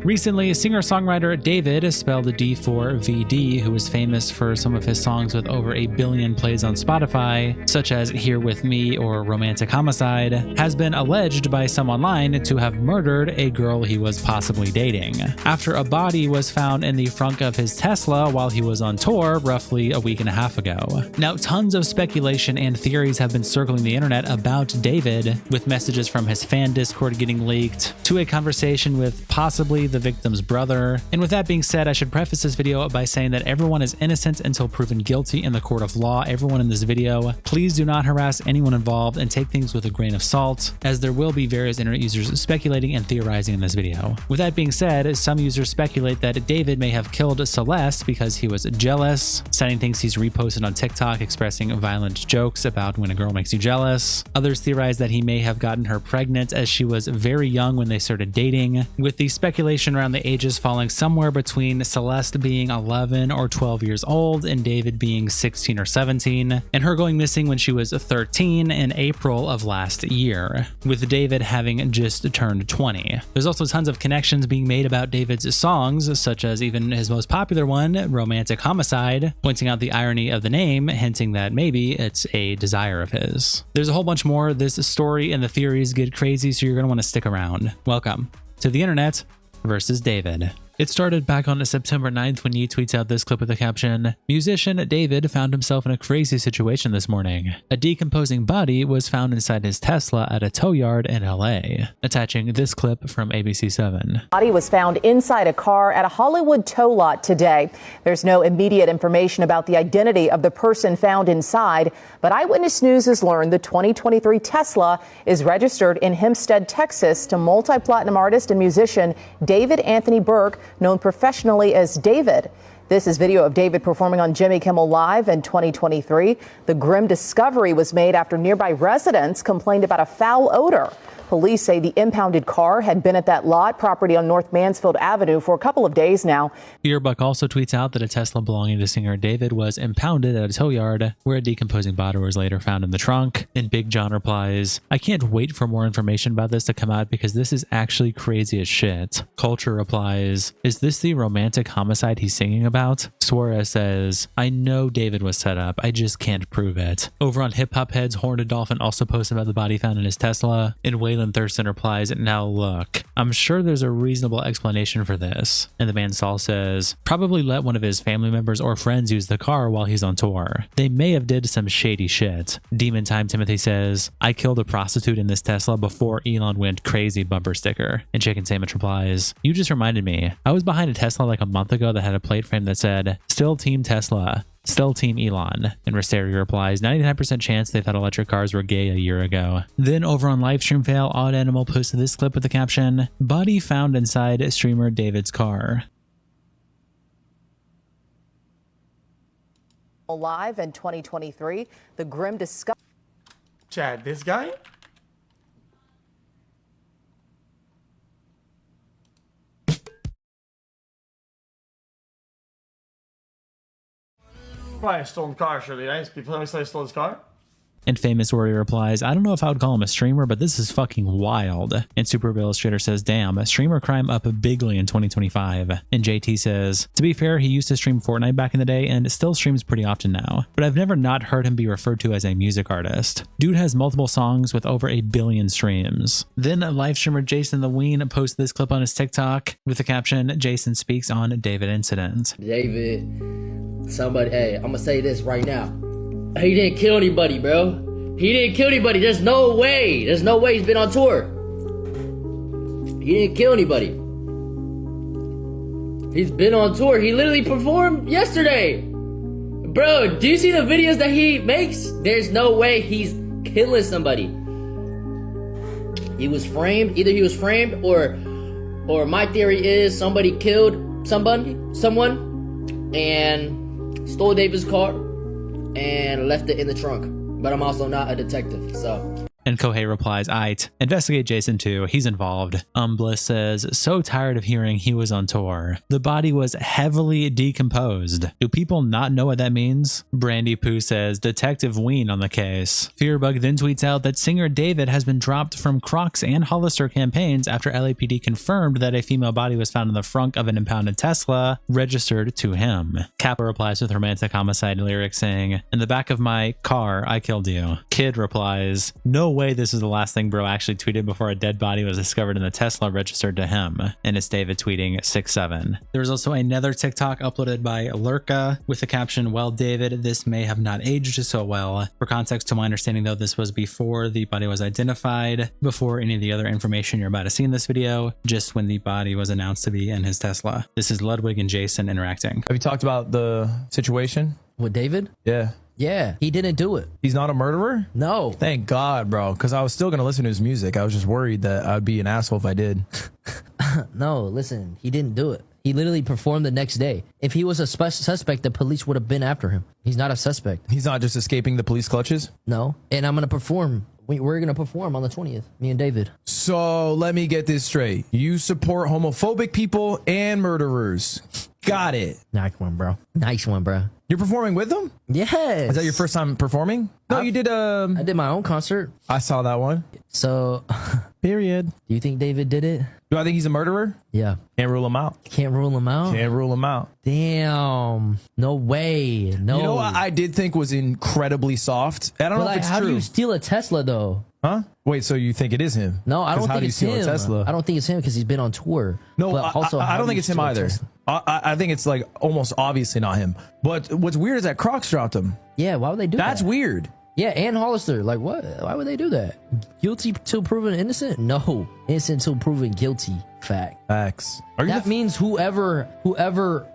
Recently, singer-songwriter David, spelled D4vd, who is famous for some of his songs with over 1 billion plays on Spotify, such as Here With Me or Romantic Homicide, has been alleged by some online to have murdered a girl he was possibly dating, after a body was found in the front of his Tesla while he was on tour roughly a week and a half ago. Now, tons of speculation and theories have been circling the internet about David, with messages from his fan Discord getting leaked, to a conversation with possibly the victim's brother. And with that being said, I should preface this video by saying that everyone is innocent until proven guilty in the court of law. Everyone in this video, please do not harass anyone involved and take things with a grain of salt, as there will be various internet users speculating and theorizing in this video. With that being said, some users speculate that David may have killed Celeste because he was jealous, citing things he's reposted on TikTok expressing violent jokes about when a girl makes you jealous. Others theorize that he may have gotten her pregnant as she was very young when they started dating, with the speculation around the ages falling somewhere between Celeste being 11 or 12 years old and David being 16 or 17, and her going missing when she was 13 in April of last year, with David having just turned 20. There's also tons of connections being made about David's songs, such as even his most popular one, Romantic Homicide, pointing out the irony of the name, hinting that maybe it's a desire of his. There's a whole bunch more. This story and the theories get crazy, so you're going to want to stick around. Welcome to the internet versus David. It started back on September 9th when Ye tweets out this clip with the caption, "Musician David found himself in a crazy situation this morning. A decomposing body was found inside his Tesla at a tow yard in LA." Attaching this clip from ABC7. Body was found inside a car at a Hollywood tow lot today. There's no immediate information about the identity of the person found inside, but Eyewitness News has learned the 2023 Tesla is registered in Hempstead, Texas to multi-platinum artist and musician David Anthony Burke, known professionally as David. This is video of David performing on Jimmy Kimmel Live in 2023. The grim discovery was made after nearby residents complained about a foul odor. Police say the impounded car had been at that lot property on North Mansfield Avenue for a couple of days now. Earbuck also tweets out that a Tesla belonging to singer David was impounded at a tow yard, where a decomposing body was later found in the trunk. And Big John replies, "I can't wait for more information about this to come out because this is actually crazy as shit." Culture replies, "Is this the romantic homicide he's singing about?" Suarez says, "I know David was set up, I just can't prove it." Over on Hip Hop Heads, Horned Dolphin also posted about the body found in his Tesla, and Waylon Thurston replies, "Now look, I'm sure there's a reasonable explanation for this." And the man Saul says, "Probably let one of his family members or friends use the car while he's on tour. They may have did some shady shit." Demon Time Timothy says, "I killed a prostitute in this Tesla before Elon went crazy bumper sticker." And Chicken Sandwich replies, "You just reminded me. I was behind a Tesla like a month ago that had a plate frame that said, 'Still Team Tesla. Still Team Elon.'" And Resteri replies, 99% chance they thought electric cars were gay a year ago. Then over on Livestream Fail, Odd Animal posted this clip with the caption, "Body found inside streamer David's car." Live in 2023, the grim discovery. Chad, this guy? Probably a stolen car, surely, right? People always say I stole his car. And Famous Warrior replies, "I don't know if I would call him a streamer, but this is fucking wild." And Superb Illustrator says, "Damn, streamer crime up bigly in 2025. And JT says, "To be fair, he used to stream Fortnite back in the day and still streams pretty often now, but I've never not heard him be referred to as a music artist. Dude has multiple songs with over 1 billion streams." Then live streamer JasonTheWeen posted this clip on his TikTok with the caption, "Jason speaks on David incident." David, somebody, hey, I'm gonna say this right now. He didn't kill anybody, bro. He didn't kill anybody. There's no way. There's no way he's been on tour. He didn't kill anybody. He's been on tour. He literally performed yesterday. Bro, do you see the videos that he makes? There's no way he's killing somebody. He was framed. Either he was framed or my theory is somebody killed someone and stole David's car and left it in the trunk. But I'm also not a detective, so. And Kohei replies, "Aight, investigate Jason too, he's involved." Bliss says, "So tired of hearing he was on tour. The body was heavily decomposed. Do people not know what that means?" Brandy Poo says, "Detective Ween on the case." Fearbug then tweets out that singer David has been dropped from Crocs and Hollister campaigns after LAPD confirmed that a female body was found in the front of an impounded Tesla registered to him. Kappa replies with romantic homicide lyrics saying, "In the back of my car, I killed you." Kid replies, "No way this is the last thing bro actually tweeted before a dead body was discovered in the Tesla registered to him." And it's David tweeting 6-7. There was also another TikTok uploaded by Lurka with the caption, "Well, David, this may have not aged so well." For context, to my understanding though, this was before the body was identified, before any of the other information you're about to see in this video, just when the body was announced to be in his Tesla. This is Ludwig and Jason interacting. Have you talked about the situation With David? Yeah. Yeah, he didn't do it. He's not a murderer? No. Thank God, bro, because I was still gonna listen to his music. I was just worried that I'd be an asshole if I did. No, listen, he didn't do it. He literally performed the next day. If he was a suspect, the police would have been after him. He's not a suspect. He's not just escaping the police clutches? No. And I'm gonna perform. We're gonna perform on the 20th, me and David. So let me get this straight. You support homophobic people and murderers. Got it. Nice one, bro. Nice one, bro. You're performing with them? Yes. Is that your first time performing? No, you did. I did my own concert. I saw that one. So, Period. do you think David did it? Do I think he's a murderer? Yeah. Can't rule him out. Can't rule him out? Can't rule him out. Damn. No way. No. You know what I did think was incredibly soft? I don't know if it's how true. do you steal a Tesla though? Huh? Wait, so you think it is him? No, I don't how think do you it's steal him. a Tesla? I don't think it's him because he's been on tour. No, But also, I how don't do think you it's him steal a either. Tesla? I think it's like almost obviously not him. But what's weird is that Crocs dropped him. Yeah, why would they do that? That's weird. Yeah, and Hollister. Like, what? Why would they do that? Guilty till proven innocent? No. Innocent till proven guilty. Fact. Facts. Are you That means whoever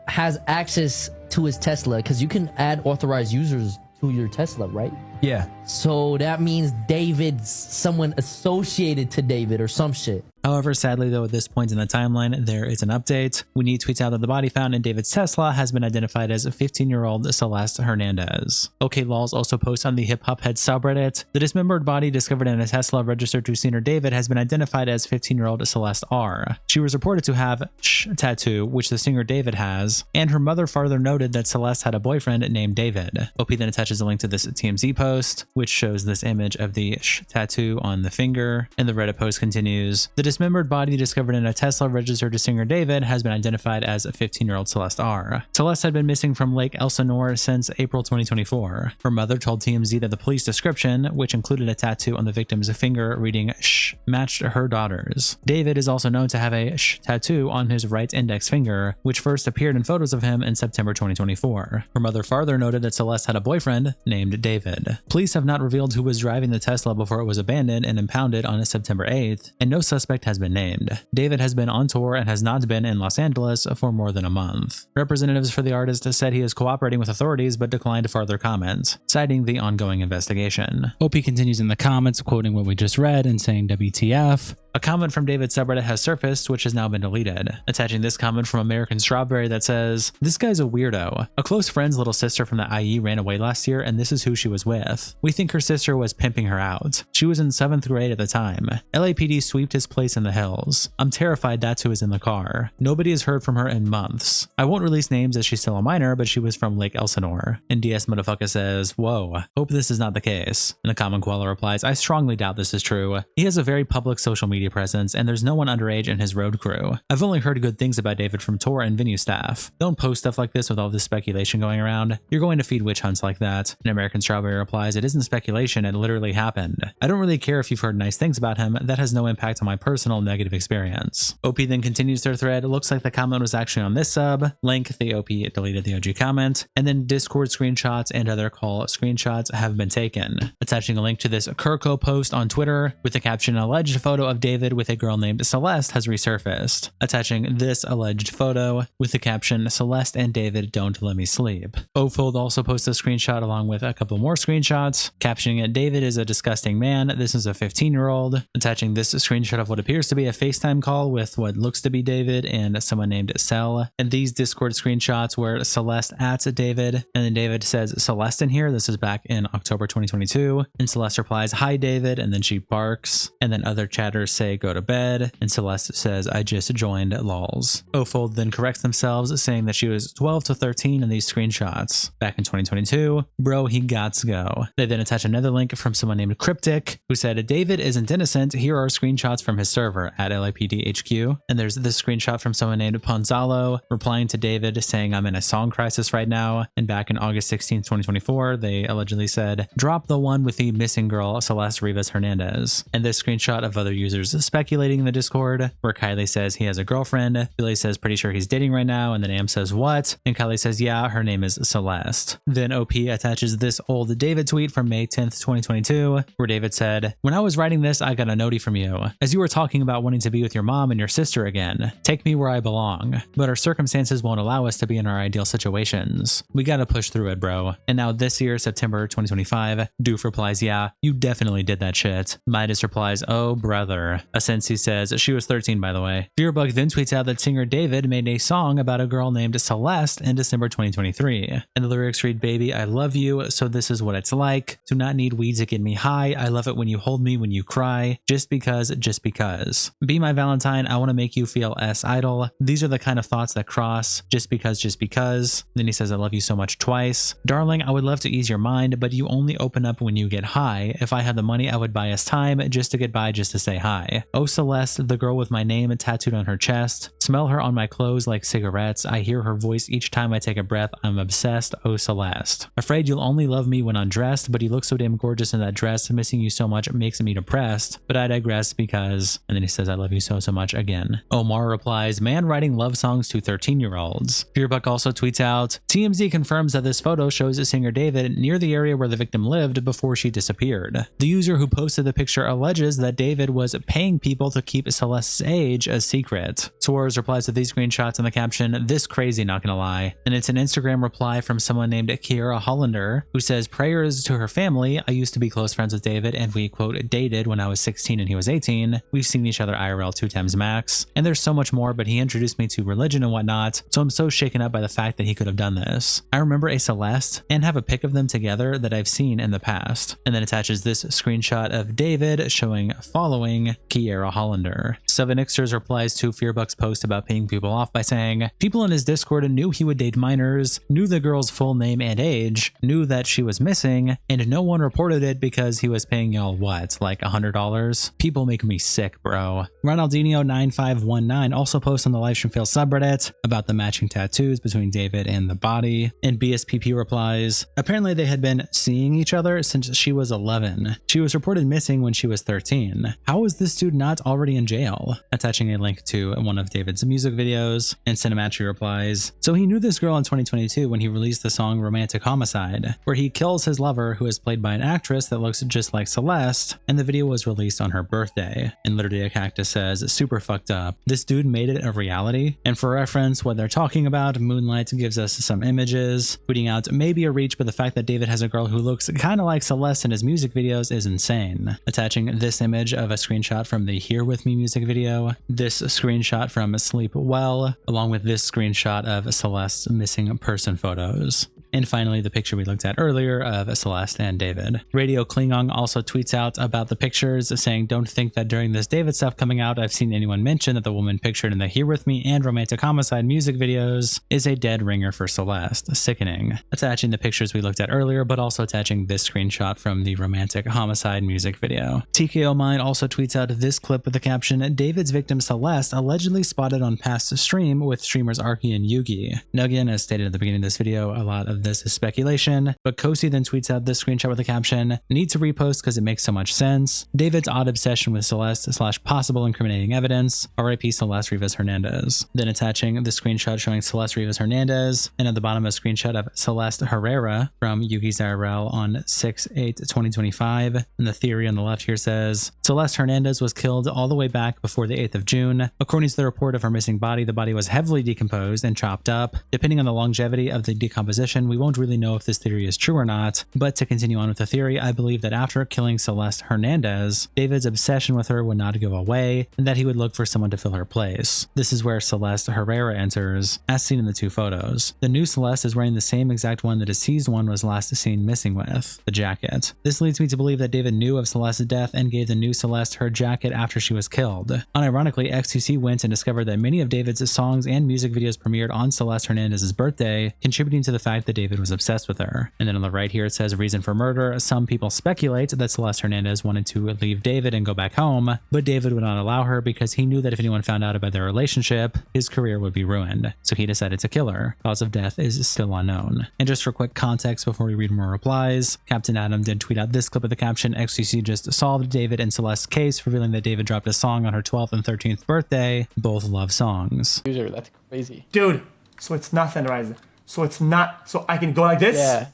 has access to his Tesla, because you can add authorized users to your Tesla, right? Yeah. So that means David's someone associated to David or some shit. However, sadly though, at this point in the timeline, there is an update. Winnie tweets out that the body found in David's Tesla has been identified as 15-year-old Celeste Hernandez. OKLols also posts on the Hip Hop Head subreddit, the dismembered body discovered in a Tesla registered to singer David has been identified as 15-year-old Celeste R. She was reported to have sh tattoo, which the singer David has, and her mother farther noted that Celeste had a boyfriend named David. OP then attaches a link to this TMZ post, which shows this image of the sh tattoo on the finger, and the Reddit post continues, the dismembered body discovered in a Tesla registered to singer David has been identified as a 15-year-old Celeste R. Celeste had been missing from Lake Elsinore since April 2024. Her mother told TMZ that the police description, which included a tattoo on the victim's finger reading "shh," matched her daughter's. David is also known to have a "shh" tattoo on his right index finger, which first appeared in photos of him in September 2024. Her mother farther noted that Celeste had a boyfriend named David. Police have not revealed who was driving the Tesla before it was abandoned and impounded on September 8th, and no suspect has been named. David has been on tour and has not been in Los Angeles for more than a month. Representatives for the artist said he is cooperating with authorities but declined to further comment, citing the ongoing investigation. OP continues in the comments, quoting what we just read and saying WTF. A comment from David's subreddit has surfaced, which has now been deleted, attaching this comment from American Strawberry that says, "This guy's a weirdo. A close friend's little sister from the IE ran away last year and this is who she was with. We think her sister was pimping her out. She was in 7th grade at the time. LAPD sweeped his place in the hills. I'm terrified that's who is in the car. Nobody has heard from her in months. I won't release names as she's still a minor, but she was from Lake Elsinore." And DS Motherfucker says, "Whoa, hope this is not the case." And the Common Koala replies, "I strongly doubt this is true. He has a very public social media presence and there's no one underage in his road crew. I've only heard good things about David from tour and venue staff. Don't post stuff like this with all this speculation going around. You're going to feed witch hunts like that." And American Strawberry replies, "It isn't speculation, it literally happened. I don't really care if you've heard nice things about him, that has no impact on my personal negative experience." OP then continues their thread. It looks like the comment was actually on this sub. Link, the OP deleted the OG comment, and then Discord screenshots and other call screenshots have been taken. Attaching a link to this Kirko post on Twitter with the caption, "Alleged photo of David David with a girl named Celeste has resurfaced, attaching this alleged photo with the caption, "Celeste and David don't let me sleep." Ofold also posted a screenshot along with a couple more screenshots, captioning it, "David is a disgusting man. This is a 15-year-old," attaching this screenshot of what appears to be a FaceTime call with what looks to be David and someone named Cell. And these Discord screenshots where Celeste at David, and then David says, "Celeste in here." This is back in October 2022. And Celeste replies, "Hi, David," and then she barks. And then other chatters say, "Go to bed." And Celeste says, "I just joined, lols." Ofold then corrects themselves, saying that she was 12 to 13 in these screenshots. Back in 2022, bro, he gots go. They then attach another link from someone named Cryptic, who said, "David isn't innocent. Here are screenshots from his server at LAPDHQ." And there's this screenshot from someone named Ponzalo replying to David saying, "I'm in a song crisis right now." And back in August 16th, 2024, they allegedly said, "Drop the one with the missing girl, Celeste Rivas Hernandez." And this screenshot of other users speculating in the Discord, where Kylie says he has a girlfriend, Billy says pretty sure he's dating right now, and then Am says what? And Kylie says, "Yeah, her name is Celeste." Then OP attaches this old David tweet from May 10th, 2022, where David said, "When I was writing this, I got a notie from you. As you were talking about wanting to be with your mom and your sister again. Take me where I belong. But our circumstances won't allow us to be in our ideal situations. We gotta push through it, bro." And now this year, September 2025, Doof replies, "Yeah, you definitely did that shit." Midas replies, "Oh, brother." Asensi says, "She was 13, by the way." Fearbug then tweets out that singer David made a song about a girl named Celeste in December 2023. And the lyrics read, "Baby, I love you, so this is what it's like. Do not need weed to get me high. I love it when you hold me when you cry. Just because, just because. Be my Valentine, I want to make you feel S idol. These are the kind of thoughts that cross. Just because, just because." Then he says, "I love you so much" twice. "Darling, I would love to ease your mind, but you only open up when you get high. If I had the money, I would buy us time just to get by, just to say hi. Oh, Celeste, the girl with my name tattooed on her chest. Smell her on my clothes like cigarettes. I hear her voice each time I take a breath. I'm obsessed. Oh, Celeste. Afraid you'll only love me when undressed, but you look so damn gorgeous in that dress. Missing you so much makes me depressed. But I digress because..." And then he says, "I love you so, so much" again. Omar replies, "Man writing love songs to 13-year-olds. Fearbuck also tweets out, "TMZ confirms that this photo shows singer David near the area where the victim lived before she disappeared. The user who posted the picture alleges that David was paying people to keep Celeste's age a secret." Suarez replies to these screenshots in the caption, "This crazy, not gonna lie." And it's an Instagram reply from someone named Kiara Hollander, who says, "Prayers to her family. I used to be close friends with David and we, quote, dated when I was 16 and he was 18. We've seen each other IRL 2 times max. And there's so much more, but he introduced me to religion and whatnot, so I'm so shaken up by the fact that he could have done this. I remember a Celeste and have a pic of them together that I've seen in the past." And then attaches this screenshot of David showing following Kiara Hollander. Sevenixers replies to Fearbuck's post about paying people off by saying, "People in his Discord knew he would date minors, knew the girl's full name and age, knew that she was missing, and no one reported it because he was paying y'all what, like $100? People make me sick, bro." Ronaldinho9519 also posts on the Livestream Fail subreddit about the matching tattoos between David and the body, and BSPP replies, "Apparently they had been seeing each other since she was 11. She was reported missing when she was 13. How is this dude not already in jail?" Attaching a link to one of David's music videos, and Cinematry replies, "So he knew this girl in 2022 when he released the song Romantic Homicide, where he kills his lover, who is played by an actress that looks just like Celeste, and the video was released on her birthday." And Literally a Cactus says, "Super fucked up. This dude made it a reality." And for reference, what they're talking about, Moonlight gives us some images, tweeting out, "Maybe a reach, but the fact that David has a girl who looks kind of like Celeste in his music videos is insane." Attaching this image of a screenshot from the Here With Me music video, this screenshot from Sleep Well, along with this screenshot of Celeste's missing person photos. And finally, the picture we looked at earlier of Celeste and David. Radio Klingon also tweets out about the pictures, saying, "Don't think that during this David stuff coming out, I've seen anyone mention that the woman pictured in the Here With Me and Romantic Homicide music videos is a dead ringer for Celeste. Sickening." Attaching the pictures we looked at earlier, but also attaching this screenshot from the Romantic Homicide music video. TKO Mine also tweets out this clip with the caption, "David's victim Celeste allegedly spotted on past stream with streamers Arky and Yugi." Now again, as stated at the beginning of this video, a lot of of this is speculation, but Kosi then tweets out this screenshot with the caption, "Need to repost because it makes so much sense. David's odd obsession with Celeste / possible incriminating evidence. RIP Celeste Rivas Hernandez." Then attaching the screenshot showing Celeste Rivas Hernandez, and at the bottom a screenshot of Celeste Herrera from Yuki's IRL on 6/8/2025. And the theory on the left here says, Celeste Hernandez was killed all the way back before the 8th of June. According to the report of her missing body, the body was heavily decomposed and chopped up. Depending on the longevity of the decomposition, we won't really know if this theory is true or not, but to continue on with the theory, I believe that after killing Celeste Hernandez, David's obsession with her would not go away, and that he would look for someone to fill her place. This is where Celeste Herrera enters, as seen in the two photos. The new Celeste is wearing the same exact one the deceased one was last seen missing with, the jacket. This leads me to believe that David knew of Celeste's death and gave the new Celeste her jacket after she was killed. Unironically, X2C went and discovered that many of David's songs and music videos premiered on Celeste Hernandez's birthday, contributing to the fact that David was obsessed with her. And then on the right here it says reason for murder. Some people speculate that Celeste Hernandez wanted to leave David and go back home, but David would not allow her because he knew that if anyone found out about their relationship, his career would be ruined. So he decided to kill her. Cause of death is still unknown. And just for quick context before we read more replies, Captain Adam did tweet out this clip with the caption, "XCC just solved David and Celeste's case, revealing that David dropped a song on her 12th and 13th birthday, both love songs." User, that's crazy. Dude, so it's nothing, Ryzen. So it's not, so I can go like this? Yeah.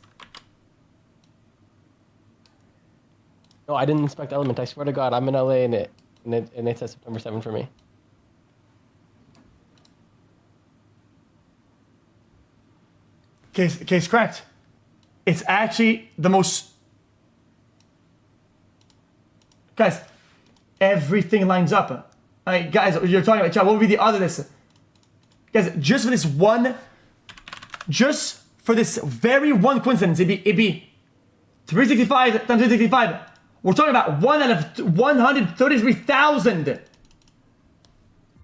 No, I didn't inspect Element. I swear to God, I'm in LA and it says September 7 for me. Case correct. It's actually the most... Guys, everything lines up. Guys, you're talking about, chat, what would be the other this? Guys, just for this one, just for this very one coincidence, it'd be 365 times 365. We're talking about 1 out of 133,000.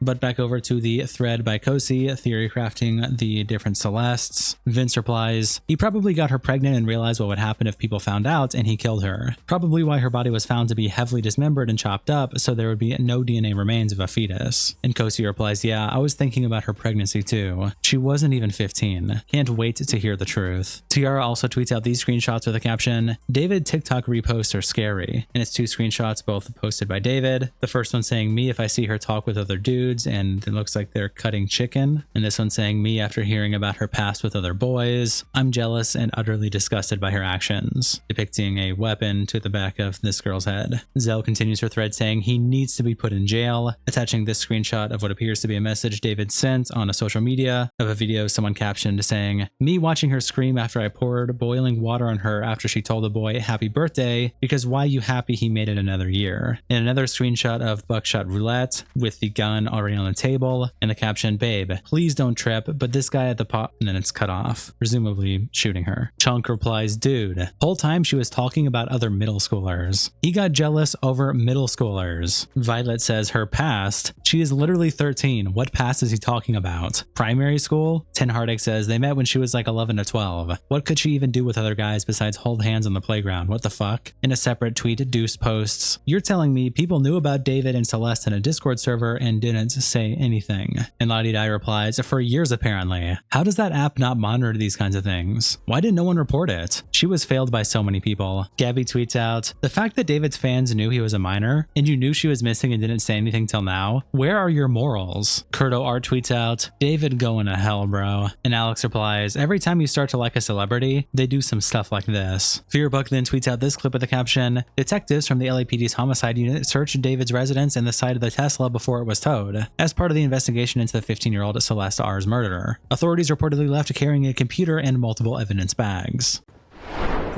But back over to the thread by Kosi, Theorycrafting the different Celestes. Vince replies, "He probably got her pregnant and realized what would happen if people found out, and he killed her. Probably why her body was found to be heavily dismembered and chopped up, so there would be no DNA remains of a fetus." And Kosi replies, "Yeah, I was thinking about her pregnancy too. She wasn't even 15. Can't wait to hear the truth." Tiara also tweets out these screenshots with a caption, "David TikTok reposts are scary." And it's two screenshots, both posted by David. The first one saying, "Me if I see her talk with other dudes," and it looks like they're cutting chicken. And this one saying, "Me after hearing about her past with other boys. I'm jealous and utterly disgusted by her actions," depicting a weapon to the back of this girl's head. Zell continues her thread saying he needs to be put in jail, attaching this screenshot of what appears to be a message David sent on a social media of a video someone captioned saying, "Me watching her scream after I poured boiling water on her after she told the boy happy birthday because why you happy he made it another year." And another screenshot of Buckshot Roulette with the gun already on the table, and the caption, "Babe, please don't trip, but this guy at the pot," and then it's cut off, presumably shooting her. Chunk replies, "Dude, whole time she was talking about other middle schoolers. He got jealous over middle schoolers." Violet says her past. She is literally 13. What past is he talking about? Primary school? Ten Heartache says they met when she was like 11 or 12. What could she even do with other guys besides hold hands on the playground? What the fuck? In a separate tweet, Deuce posts, "You're telling me people knew about David and Celeste in a Discord server and didn't say anything." And Lottie Di replies, "For years apparently. How does that app not monitor these kinds of things? Why did no one report it? She was failed by so many people." Gabby tweets out, "The fact that David's fans knew he was a minor and you knew she was missing and didn't say anything till now, where are your morals?" Kurto Art tweets out, "David going to hell, bro." And Alex replies, "Every time you start to like a celebrity, they do some stuff like this." Fearbuck then tweets out this clip with the caption, "Detectives from the LAPD's homicide unit searched David's residence and the side of the Tesla before it was towed, as part of the investigation into the 15-year-old Celeste R's murder. Authorities reportedly left carrying a computer and multiple evidence bags."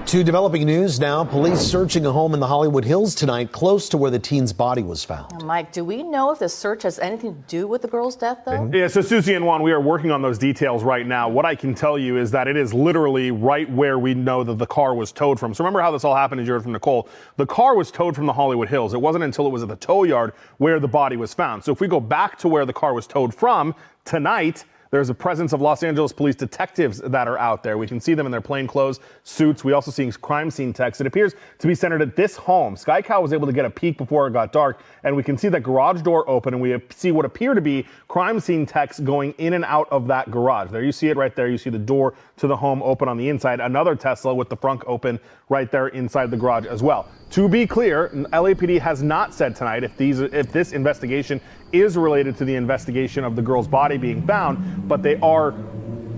To developing news now, police searching a home in the Hollywood Hills tonight close to where the teen's body was found. Mike, do we know if the search has anything to do with the girl's death, though? Yeah, so Susie and Juan, we are working on those details right now. What I can tell you is that it is literally right where we know that the car was towed from. So remember how this all happened, as you heard from Nicole. The car was towed from the Hollywood Hills. It wasn't until it was at the tow yard where the body was found. So if we go back to where the car was towed from tonight, There's a presence of Los Angeles police detectives that are out there. We can see them in their plain clothes, suits. We also see crime scene techs. It appears to be centered at this home. Sky Cow was able to get a peek before it got dark, and we can see that garage door open, and we see what appear to be crime scene techs going in and out of that garage. There you see it right there. You see the door to the home open on the inside. Another Tesla with the front open right there inside the garage as well. To be clear, LAPD has not said tonight if this investigation is related to the investigation of the girl's body being found, but they are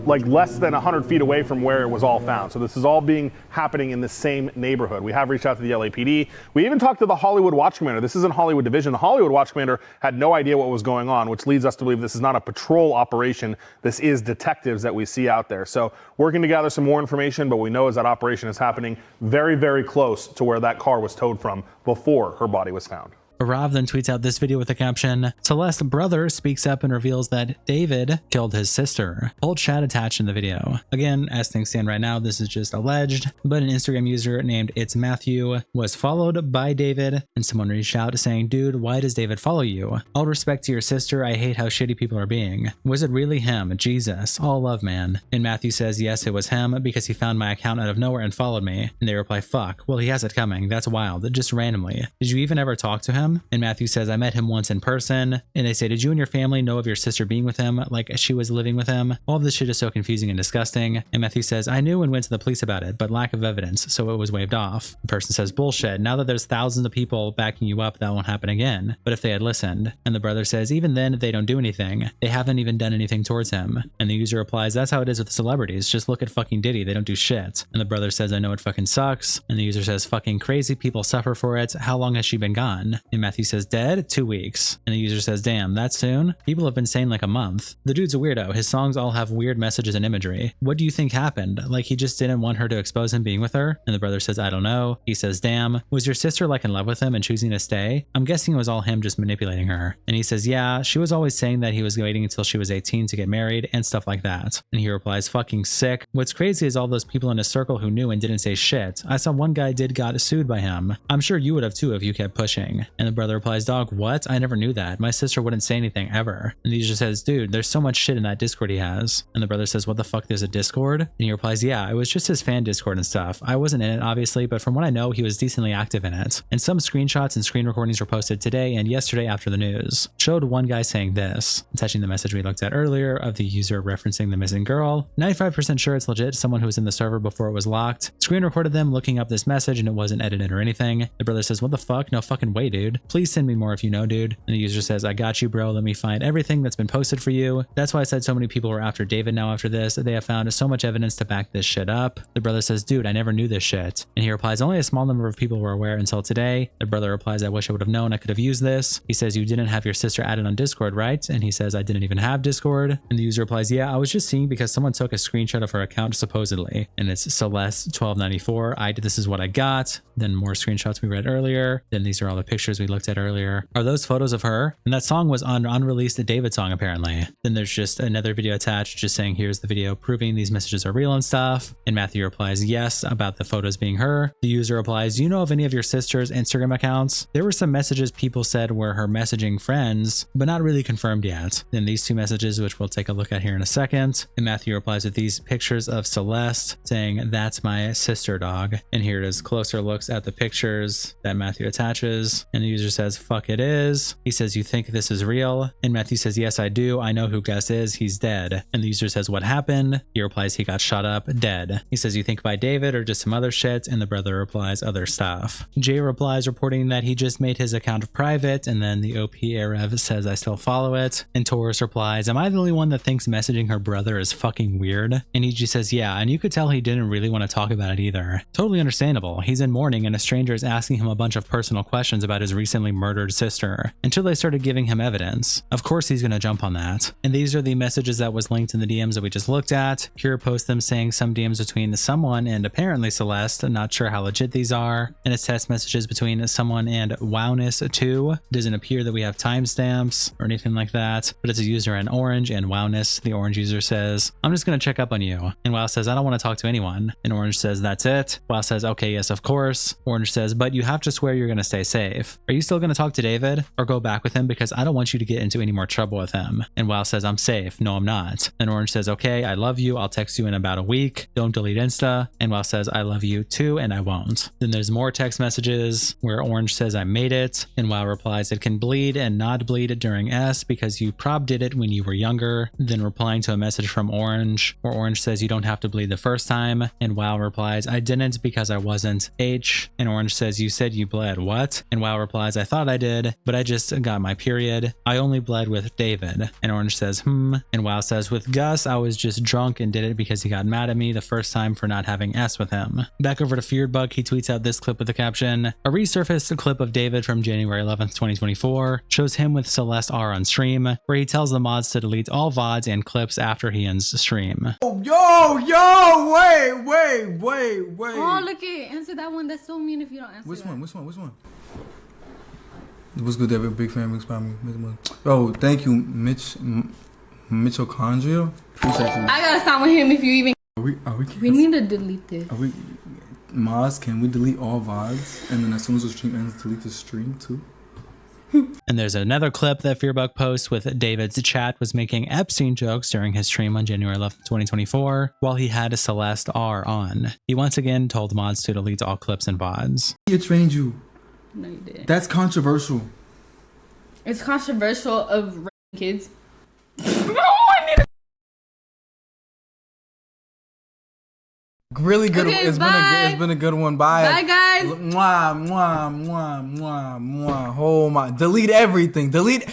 like less than 100 feet away from where it was all found. So this is all happening in the same neighborhood. We have reached out to the LAPD. We even talked to the Hollywood Watch Commander. This isn't Hollywood Division. The Hollywood Watch Commander had no idea what was going on, which leads us to believe this is not a patrol operation. This is detectives that we see out there. So working to gather some more information, but we know as that operation is happening very, very close to where that car was towed from before her body was found. Rav then tweets out this video with the caption, Celeste's brother speaks up and reveals that David killed his sister. Whole chat attached in the video. Again, as things stand right now, this is just alleged, but an Instagram user named It's Matthew was followed by David, and someone reached out saying, dude, why does David follow you? All respect to your sister, I hate how shitty people are being. Was it really him? Jesus. All love, man. And Matthew says, yes, it was him because he found my account out of nowhere and followed me. And they reply, fuck, well, he has it coming. That's wild. Just randomly. Did you even ever talk to him? And Matthew says, I met him once in person. And they say, did you and your family know of your sister being with him, like she was living with him? All of this shit is so confusing and disgusting. And Matthew says, I knew and went to the police about it, but lack of evidence, so it was waved off. The person says, bullshit. Now that there's thousands of people backing you up, that won't happen again. But if they had listened. And the brother says, even then, they don't do anything. They haven't even done anything towards him. And the user replies, that's how it is with the celebrities. Just look at fucking Diddy. They don't do shit. And the brother says, I know it fucking sucks. And the user says, fucking crazy. People suffer for it. How long has she been gone? And Matthew says, dead? 2 weeks. And the user says, damn, that soon? People have been saying like a month. The dude's a weirdo. His songs all have weird messages and imagery. What do you think happened? Like he just didn't want her to expose him being with her? And the brother says, I don't know. He says, damn. Was your sister like in love with him and choosing to stay? I'm guessing it was all him just manipulating her. And he says, yeah, she was always saying that he was waiting until she was 18 to get married and stuff like that. And he replies, fucking sick. What's crazy is all those people in his circle who knew and didn't say shit. I saw one guy got sued by him. I'm sure you would have too if you kept pushing. And the brother replies, dog, what? I never knew that. My sister wouldn't say anything ever. And he just says, dude, there's so much shit in that Discord he has. And the brother says, what the fuck, there's a Discord? And he replies, yeah, it was just his fan Discord and stuff. I wasn't in it, obviously, but from what I know, he was decently active in it. And some screenshots and screen recordings were posted today and yesterday after the news. Showed one guy saying this, attaching the message we looked at earlier of the user referencing the missing girl. 95% sure it's legit, someone who was in the server before it was locked. Screen recorded them looking up this message and it wasn't edited or anything. The brother says, what the fuck? No fucking way, dude. Please send me more if you know, dude. And the user says, I got you, bro. Let me find everything that's been posted for you. That's why I said so many people were after David now after this. They have found so much evidence to back this shit up. The brother says, dude, I never knew this shit. And he replies, only a small number of people were aware until today. The brother replies, I wish I would have known. I could have used this. He says, you didn't have your sister added on Discord, right? And he says, I didn't even have Discord. And the user replies, yeah, I was just seeing because someone took a screenshot of her account supposedly. And it's Celeste 1294. This is what I got. Then more screenshots we read earlier. Then these are all the pictures we looked at earlier. Are those photos of her? And that song was on Unreleased, the David song, apparently. Then there's just another video attached just saying, here's the video proving these messages are real and stuff. And Matthew replies, yes, about the photos being her. The user replies, do you know of any of your sister's Instagram accounts? There were some messages people said were her messaging friends, but not really confirmed yet. Then these two messages, which we'll take a look at here in a second. And Matthew replies with these pictures of Celeste saying, that's my sister, dog. And here it is, closer looks at the pictures that Matthew attaches. And the user says, fuck it is. He says, you think this is real? And Matthew says, yes, I do. I know who Gus is. He's dead. And the user says, what happened? He replies, he got shot up, dead. He says, you think by David or just some other shit? And the brother replies, other stuff. Jay replies, reporting that he just made his account private. And then the OP Arev says, I still follow it. And Taurus replies, am I the only one that thinks messaging her brother is fucking weird? And EG says, yeah. And you could tell he didn't really want to talk about it either. Totally understandable. He's in mourning and a stranger is asking him a bunch of personal questions about his recently murdered sister until they started giving him evidence. Of course he's going to jump on that. And these are the messages that was linked in the DMs that we just looked at. Here post them saying some DMs between someone and apparently Celeste. Not sure how legit these are. And it's text messages between someone and Wowness2. Doesn't appear that we have timestamps or anything like that, but it's a user in orange and Wowness, the orange user, says, I'm just going to check up on you. And Wow says, I don't want to talk to anyone. And orange says, that's it. Wow says, okay, yes, of course. Orange says, but you have to swear you're going to stay safe. Are you still going to talk to David or go back with him? Because I don't want you to get into any more trouble with him. And Wow says, I'm safe. No, I'm not. And Orange says, okay, I love you. I'll text you in about a week. Don't delete Insta. And Wow says, I love you too, and I won't. Then there's more text messages where Orange says, I made it. And Wow replies, it can bleed and not bleed during S because you prob did it when you were younger. Then replying to a message from Orange where Orange says, you don't have to bleed the first time. And Wow replies, I didn't because I wasn't. H. And Orange says, you said you bled. What? And Wow replies, I thought I did, but I just got my period. I only bled with David. And Orange says, And Wow says, with Gus, I was just drunk and did it because he got mad at me the first time for not having S with him. Back over to Fearedbug, he tweets out this clip with the caption, a resurfaced clip of David from January 11th, 2024 shows him with Celeste R on stream, where he tells the mods to delete all VODs and clips after he ends the stream. Yo, wait. Oh, look it. Answer that one. That's so mean if you don't answer Which that. one? What's good, David? Big fan, big spam. Yo, thank you, Mitochondria. Appreciate you. I gotta stop with him if you even. We need to delete this. Maz, can we delete all VODs? And then as soon as the stream ends, delete the stream too? And there's another clip that Fearedbug posts with David's chat was making Epstein jokes during his stream on January 11th, 2024, while he had Celeste R on. He once again told mods to delete all clips and VODs. He trained you. No, you didn't. That's controversial. It's controversial of raping kids. Really good. Okay, it's been a good one. Bye. Bye, guys. Mwah. Oh my. Delete everything. Delete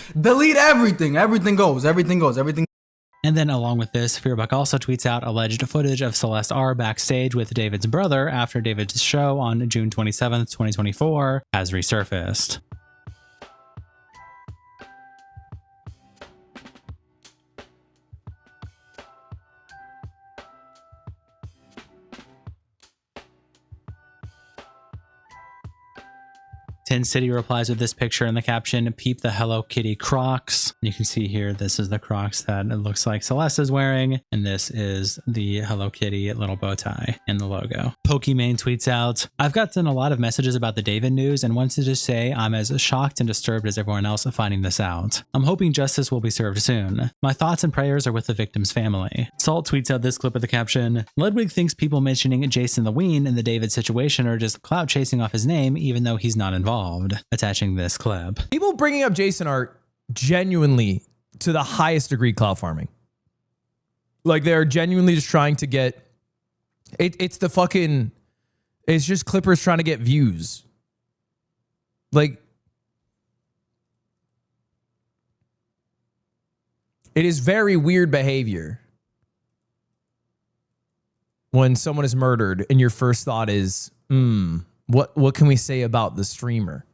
everything. Everything goes. And then along with this, Fearedbug also tweets out alleged footage of Celeste R backstage with David's brother after David's show on June 27th, 2024 has resurfaced. 10 City replies with this picture in the caption, peep the Hello Kitty Crocs. You can see here, this is the Crocs that it looks like Celeste is wearing, and this is the Hello Kitty little bow tie and the logo. Pokimane tweets out, I've gotten a lot of messages about the David news and wanted to say I'm as shocked and disturbed as everyone else finding this out. I'm hoping justice will be served soon. My thoughts and prayers are with the victim's family. Salt tweets out this clip with the caption, Ludwig thinks people mentioning JasonTheWeen in the David situation are just clout chasing off his name even though he's not involved. Attaching this clip. People bringing up Jason are genuinely to the highest degree clout farming. Like they're genuinely just trying to get it's just Clippers trying to get views. Like it is very weird behavior when someone is murdered and your first thought is, what can we say about the streamer?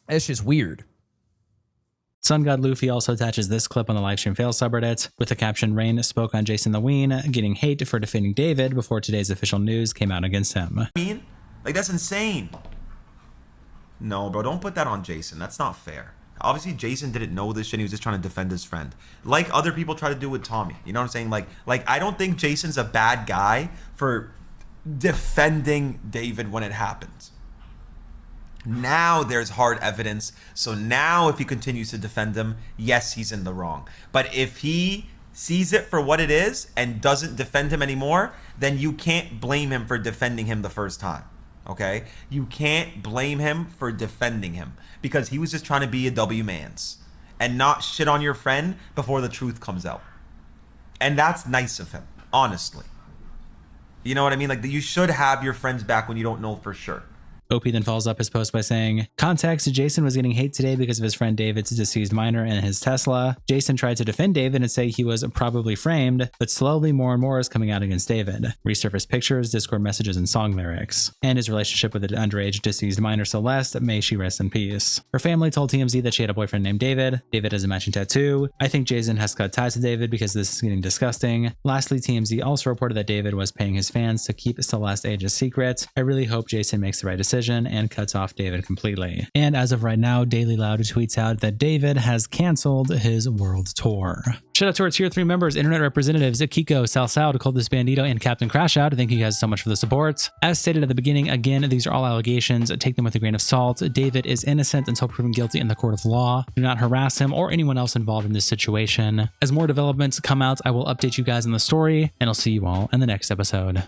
It's just weird. Sun God Luffy also attaches this clip on the livestream fail subreddit with the caption, Rain spoke on JasonTheWeen getting hate for defending David before today's official news came out against him. Like, that's insane. No, bro, don't put that on Jason. That's not fair. Obviously, Jason didn't know this shit. He was just trying to defend his friend. Like other people try to do with Tommy. You know what I'm saying? Like I don't think Jason's a bad guy for defending David when it happens. Now there's hard evidence. So now if he continues to defend him, yes, he's in the wrong. But if he sees it for what it is and doesn't defend him anymore, then you can't blame him for defending him the first time. Okay? You can't blame him for defending him because he was just trying to be a W-mans and not shit on your friend before the truth comes out. And that's nice of him, honestly. You know what I mean? Like, you should have your friends back when you don't know for sure. OP then follows up his post by saying, context, Jason was getting hate today because of his friend David's deceased minor and his Tesla. Jason tried to defend David and say he was probably framed, but slowly more and more is coming out against David. Resurfaced pictures, Discord messages, and song lyrics. And his relationship with the underage deceased minor Celeste, may she rest in peace. Her family told TMZ that she had a boyfriend named David. David has a matching tattoo. I think Jason has cut ties to David because this is getting disgusting. Lastly, TMZ also reported that David was paying his fans to keep Celeste age a secret. I really hope Jason makes the right decision decision and cuts off David completely. And as of right now, Daily Loud tweets out that David has canceled his world tour. Shout out to our tier 3 members, internet representatives Kiko, Salsao, Coldest Bandito, and Captain Crash Out. Thank you guys so much for the support. As stated at the beginning, again, these are all allegations. Take them with a grain of salt. David is innocent until proven guilty in the court of law. Do not harass him or anyone else involved in this situation. As more developments come out, I will update you guys on the story, and I'll see you all in the next episode.